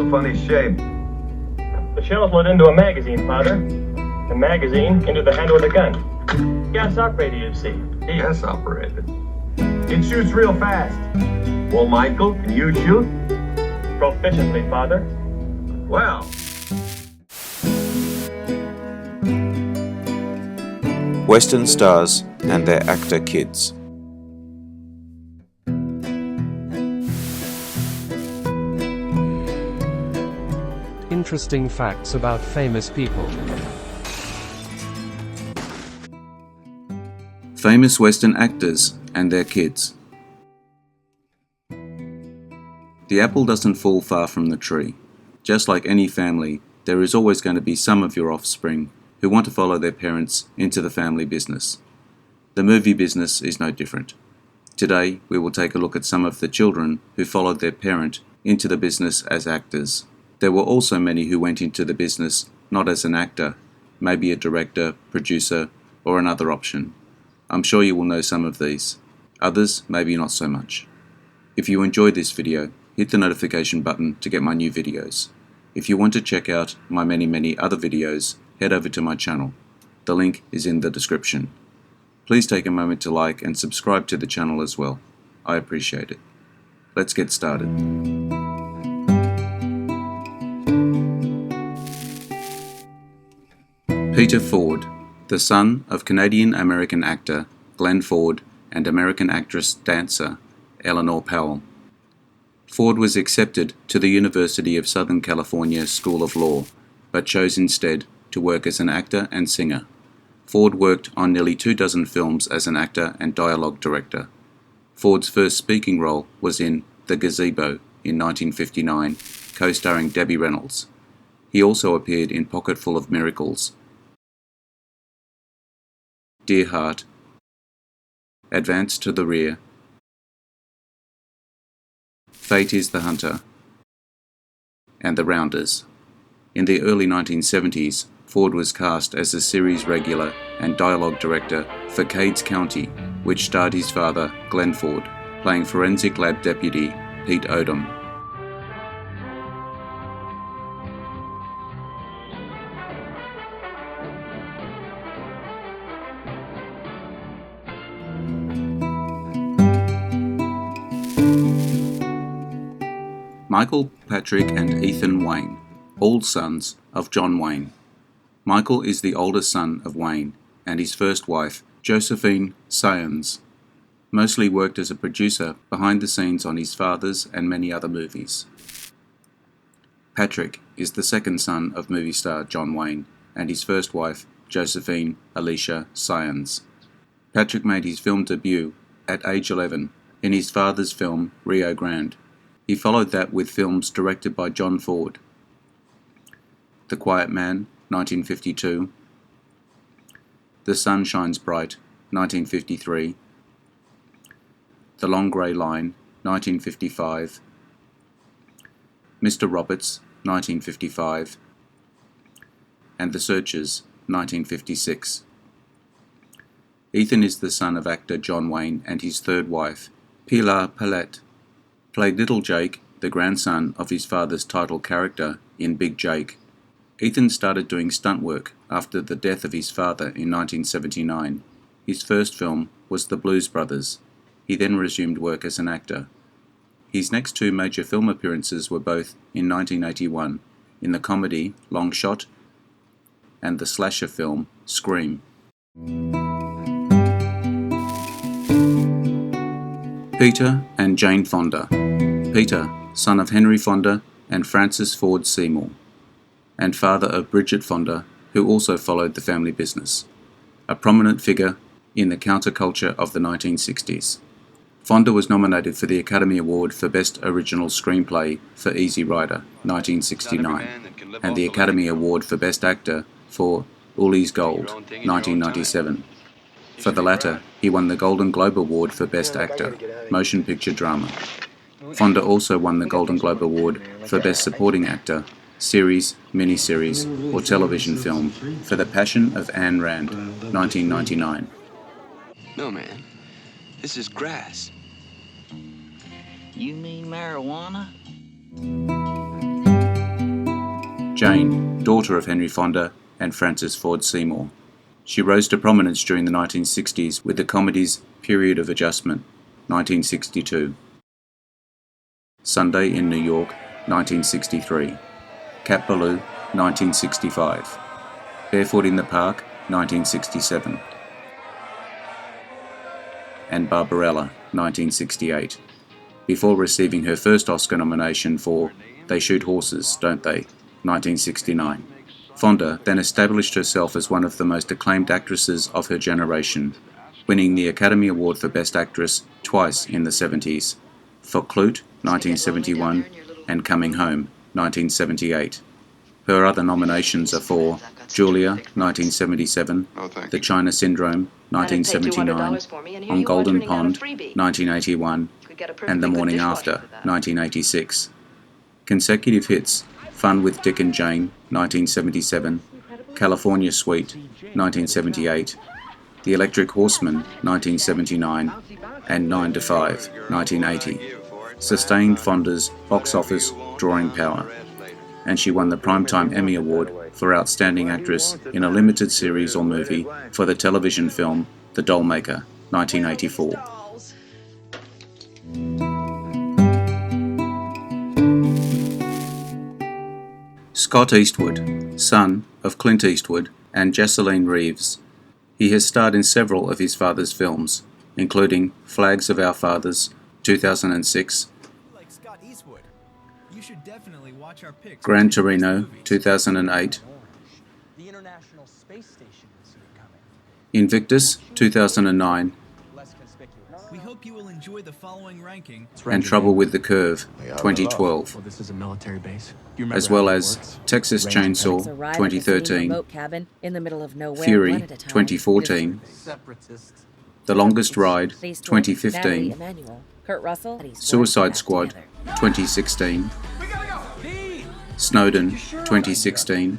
a funny shape. The shell's let into a magazine, Father. The magazine into the handle of the gun. Gas operated, you see. Gas operated. It shoots real fast. Well, Michael, can you shoot? Proficiently, Father. Well. Western stars and their actor kids. Interesting facts about famous people. Famous Western actors and their kids. The apple doesn't fall far from the tree. Just like any family, there is always going to be some of your offspring who want to follow their parents into the family business. The movie business is no different. Today, we will take a look at some of the children who followed their parent into the business as actors. There were also many who went into the business not as an actor, maybe a director, producer, or another option. I'm sure you will know some of these. Others, maybe not so much. If you enjoyed this video, hit the notification button to get my new videos. If you want to check out my many other videos, head over to my channel. The link is in the description. Please take a moment to like and subscribe to the channel as well. I appreciate it. Let's get started. Peter Ford, the son of Canadian-American actor Glenn Ford and American actress-dancer Eleanor Powell. Ford was accepted to the University of Southern California School of Law, but chose instead to work as an actor and singer. Ford worked on nearly 24 films as an actor and dialogue director. Ford's first speaking role was in The Gazebo in 1959, co-starring Debbie Reynolds. He also appeared in Pocketful of Miracles, Dear Heart, Advance to the Rear, Fate is the Hunter, and The Rounders. In the early 1970s, Ford was cast as a series regular and dialogue director for Cades County, which starred his father, Glenn Ford, playing forensic lab deputy Pete Odom. Michael, Patrick, and Ethan Wayne, all sons of John Wayne. Michael is the oldest son of Wayne and his first wife, Josephine Syons. Mostly worked as a producer behind the scenes on his father's and many other movies. Patrick is the second son of movie star John Wayne and his first wife, Josephine Alicia Syons. Patrick made his film debut at age 11 in his father's film Rio Grande. He followed that with films directed by John Ford. The Quiet Man, 1952. The Sun Shines Bright, 1953. The Long Grey Line, 1955. Mr. Roberts, 1955. And The Searchers, 1956. Ethan is the son of actor John Wayne and his third wife, Pilar Palet. Played Little Jake, the grandson of his father's title character in Big Jake. Ethan started doing stunt work after the death of his father in 1979. His first film was The Blues Brothers. He then resumed work as an actor. His next two major film appearances were both in 1981, in the comedy Long Shot and the slasher film Scream. Peter and Jane Fonda. Peter, son of Henry Fonda and Frances Ford Seymour, and father of Bridget Fonda, who also followed the family business, a prominent figure in the counterculture of the 1960s. Fonda was nominated for the Academy Award for Best Original Screenplay for Easy Rider, 1969, and the Academy Award for Best Actor for Uli's Gold, 1997. For the latter, he won the Golden Globe Award for Best Actor, Motion Picture Drama. Fonda also won the Golden Globe Award for Best Supporting Actor, Series, Miniseries, or Television Film for The Passion of Ayn Rand, 1999. No, man. This is grass. You mean marijuana? Jane, daughter of Henry Fonda and Frances Ford Seymour. She rose to prominence during the 1960s with the comedies Period of Adjustment, 1962, Sunday in New York, 1963, Cat Ballou, 1965, Barefoot in the Park, 1967, and Barbarella, 1968, before receiving her first Oscar nomination for They Shoot Horses, Don't They?, 1969. Fonda then established herself as one of the most acclaimed actresses of her generation, winning the Academy Award for Best Actress twice in the 70s, for Clute, 1971, and Coming Home, 1978. Her other nominations are for Julia, 1977, The China Syndrome, 1979, On Golden Pond, 1981, and The Morning After, 1986. Consecutive hits: Fun with Dick and Jane, 1977, California Suite, 1978, The Electric Horseman, 1979, and 9 to 5, 1980, sustained Fonda's box office drawing power, and she won the Primetime Emmy Award for Outstanding Actress in a Limited Series or Movie for the television film The Dollmaker, 1984. Scott Eastwood, son of Clint Eastwood and Jesseline Reeves. He has starred in several of his father's films, including Flags of Our Fathers, 2006, Like Scott Eastwood. You should definitely watch our picks. Gran Torino, 2008, The International Space Station will see it coming. Invictus, 2009, Less conspicuous. We hope you will enjoy the following ranking. and Trouble with the Curve, 2012, Well, this is a military base. as well as Texas Chainsaw, 2013, remote cabin in the middle of nowhere, Fury, one at a time. 2014, Separatists. The Longest Ride, Space Tour, 2015, Natalie Emanuel, Kurt Russell, Suicide back Squad, together. 2016, Snowden, 2016,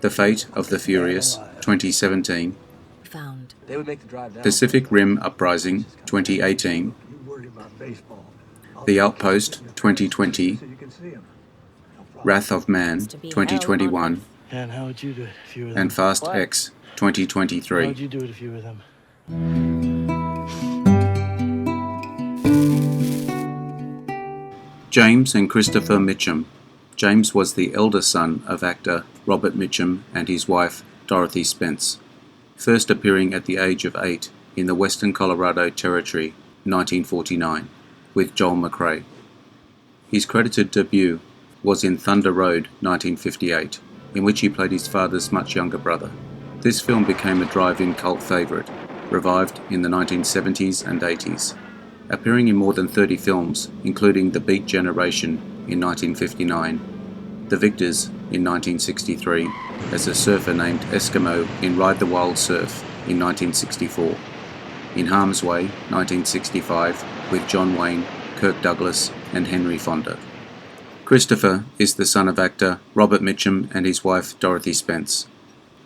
The Fate of the Furious, 2017, Found. They would make the drive down. Pacific Rim Uprising, 2018, The Outpost, 2020, Wrath of Man, 2021, And how would you do it if you were them? and Fast X, How 2023. would you do it if you were them? James and Christopher Mitchum. James was the elder son of actor Robert Mitchum and his wife Dorothy Spence, first appearing at the age of 8 in the Western Colorado Territory, 1949, with Joel McCrae. His credited debut was in Thunder Road, 1958, in which he played his father's much younger brother. This film became a drive-in cult favourite, revived in the 1970s and 80s, appearing in more than 30 films, including The Beat Generation in 1959, The Victors in 1963, as a surfer named Eskimo in Ride the Wild Surf in 1964, In Harm's Way, 1965, with John Wayne, Kirk Douglas, and Henry Fonda. Christopher is the son of actor Robert Mitchum and his wife Dorothy Spence.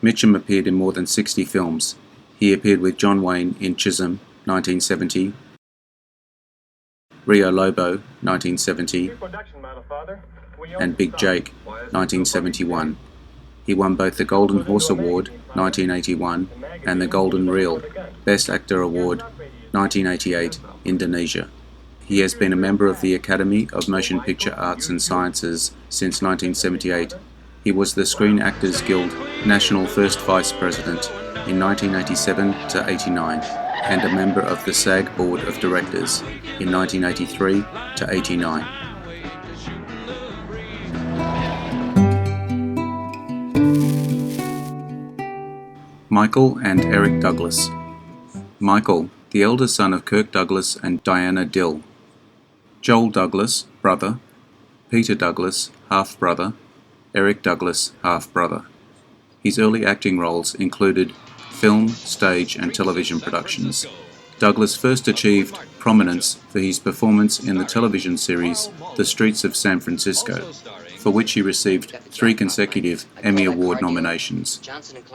Mitchum appeared in more than 60 films. He appeared with John Wayne in Chisholm, 1970, Rio Lobo, 1970, Production model, Father. We and Big Jake, 1971. He won both the Golden Horse Award, 1981, and the Golden Reel, Best Actor Award, 1988, Indonesia. He has been a member of the Academy of Motion Picture Arts and Sciences since 1978. He was the Screen Actors Guild National First Vice President in 1987 to 89, and a member of the SAG Board of Directors in 1983 to 89. Michael and Eric Douglas. Michael, the elder son of Kirk Douglas and Diana Dill. Joel Douglas, brother. Peter Douglas, half-brother. Eric Douglas, half-brother. His early acting roles included film, stage, and television productions. Douglas first achieved prominence for his performance in the television series The Streets of San Francisco, for which he received 3 consecutive Emmy Award nominations.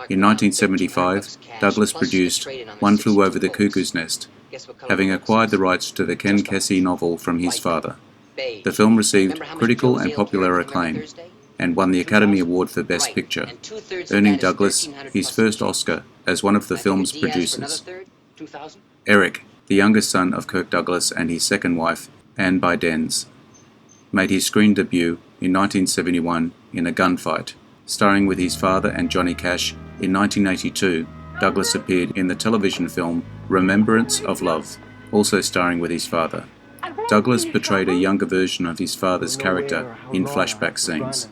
In 1975, Douglas produced One Flew Over the Cuckoo's Nest, having acquired the rights to the Ken Kesey novel from his father. The film received critical and popular acclaim. and won the Academy Award for Best Picture, earning Douglas his first Oscar as one of the film's producers. Eric, the youngest son of Kirk Douglas and his second wife, Anne Bydens, made his screen debut in 1971 in A Gunfight. Starring with his father and Johnny Cash, in 1982, Douglas appeared in the television film Remembrance of Love, also starring with his father. Douglas portrayed a younger version of his father's character in flashback scenes.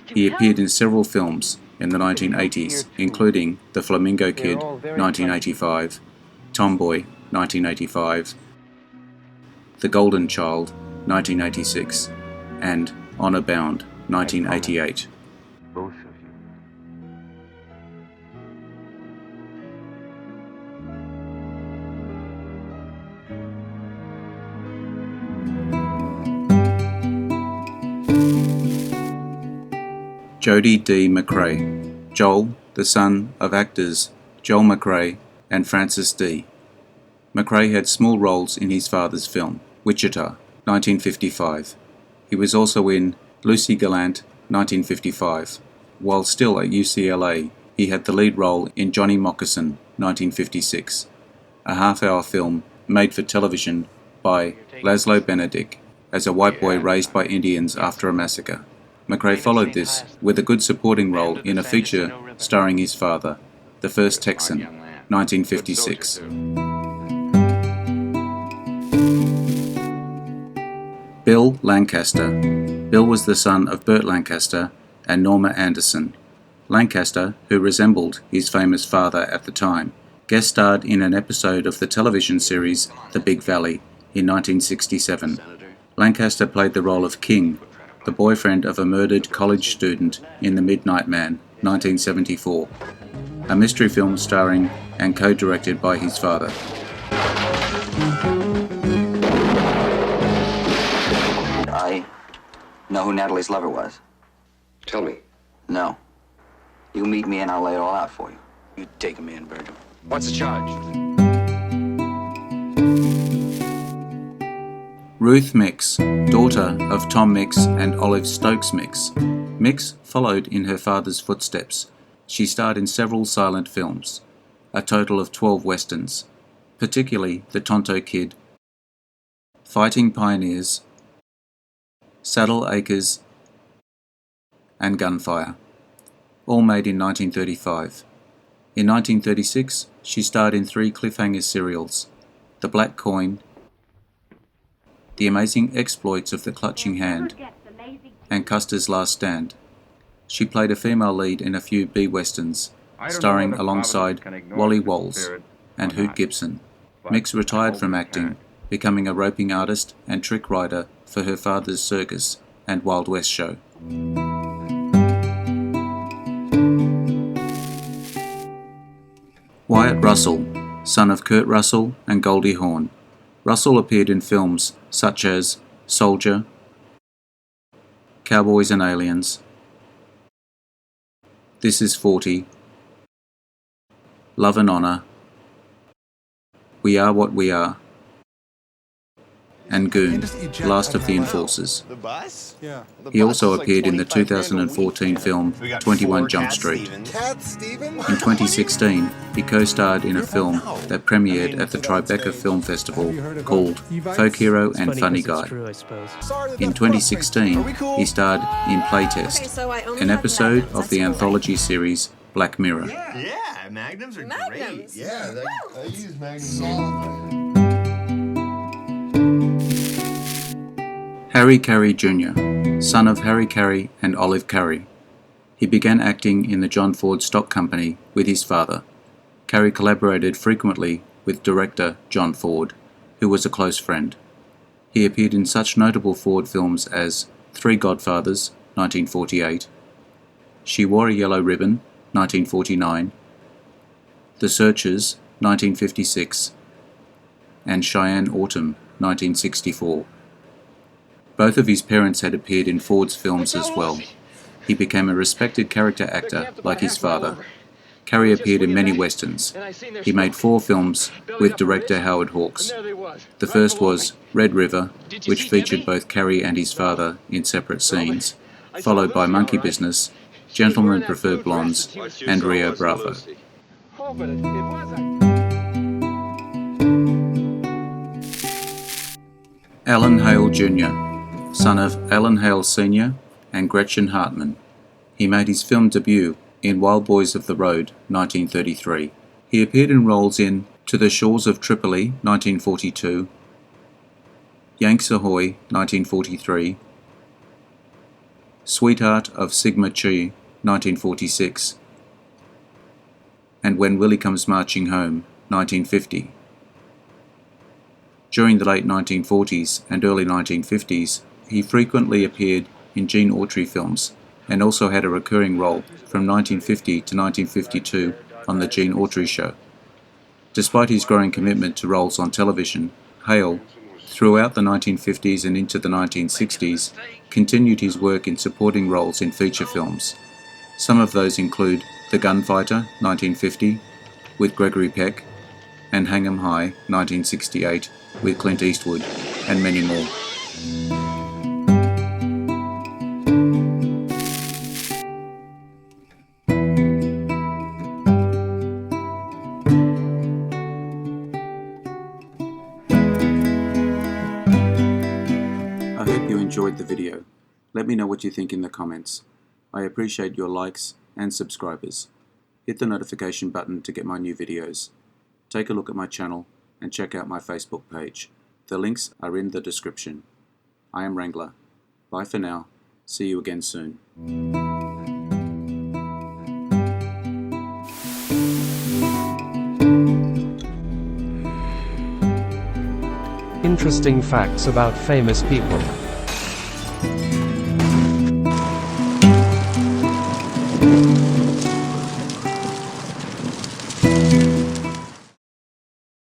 He appeared in several films in the 1980s, including The Flamingo Kid, 1985, Tomboy, 1985, The Golden Child, 1986, and Honor Bound, 1988. Both of you. Jody D. McCrae, Joel, the son of actors Joel McCrae and Francis D. McCrae had small roles in his father's film, Wichita, 1955. He was also in Lucy Gallant, 1955. While still at UCLA, he had the lead role in Johnny Moccasin, 1956, a half-hour film made for television by Laszlo Benedict as a white boy raised by Indians after a massacre. McCrae followed this with a good supporting role in a feature starring his father, The First Texan, 1956. Bill Lancaster. Bill was the son of Burt Lancaster and Norma Anderson. Lancaster, who resembled his famous father at the time, guest starred in an episode of the television series The Big Valley in 1967. Lancaster played the role of King, the boyfriend of a murdered college student in The Midnight Man, 1974, a mystery film starring and co-directed by his father. I know who Natalie's lover was. Tell me. No. You meet me and I'll lay it all out for you. You take me in, Virgil. What's the charge? Ruth Mix, daughter of Tom Mix and Olive Stokes Mix. Mix followed in her father's footsteps. She starred in several silent films, a total of 12 westerns, particularly The Tonto Kid, Fighting Pioneers, Saddle Acres, and Gunfire, all made in 1935. In 1936, she starred in 3 cliffhanger serials, The Black Coin, The Amazing Exploits of the Clutching Hand, and Custer's Last Stand. She played a female lead in a few B-westerns, starring alongside Wally Walls and Hoot Gibson. Mix retired from acting, becoming a roping artist and trick rider for her father's circus and Wild West show. Wyatt Russell, son of Kurt Russell and Goldie Hawn. Russell appeared in films such as Soldier, Cowboys and Aliens, This Is 40, Love and Honor, We Are What We Are, and Goon, Last of the Enforcers. He also appeared in the 2014 film 21 Jump Street. In 2016, he co-starred in a film that premiered at the Tribeca Film Festival called Folk Hero and Funny Guy. In 2016, he starred in Playtest, an episode of the anthology series Black Mirror. Yeah, Magnums are great. Yeah, I use Magnums. Harry KY Jr., son of Harry Carey and Olive Carey. He began acting in the John Ford Stock Company with his father. Carey collaborated frequently with director John Ford, who was a close friend. He appeared in such notable Ford films as Three Godfathers, 1948, She Wore a Yellow Ribbon, 1949, The Searchers, 1956, and Cheyenne Autumn, 1964. Both of his parents had appeared in Ford's films as well. He became a respected character actor like his father. Carey appeared in many westerns. He made 4 films with director Howard Hawks. The first was Red River, which featured both Carey and his father in separate scenes, followed by Monkey Business, Gentlemen Prefer Blondes, and Rio Bravo. Alan Hale Jr., son of Alan Hale Sr. and Gretchen Hartman. He made his film debut in Wild Boys of the Road, 1933. He appeared in roles in To the Shores of Tripoli, 1942, Yanks Ahoy, 1943, Sweetheart of Sigma Chi, 1946, and When Willie Comes Marching Home, 1950. During the late 1940s and early 1950s, he frequently appeared in Gene Autry films and also had a recurring role from 1950 to 1952 on The Gene Autry Show. Despite his growing commitment to roles on television, Hale, throughout the 1950s and into the 1960s, continued his work in supporting roles in feature films. Some of those include The Gunfighter, 1950, with Gregory Peck, and Hang 'em High, 1968, with Clint Eastwood, and many more. I hope you enjoyed the video. Let me know what you think in the comments. I appreciate your likes and subscribers. Hit the notification button to get my new videos. Take a look at my channel and check out my Facebook page. The links are in the description. I am Wrangler. Bye for now. See you again soon. Interesting facts about famous people.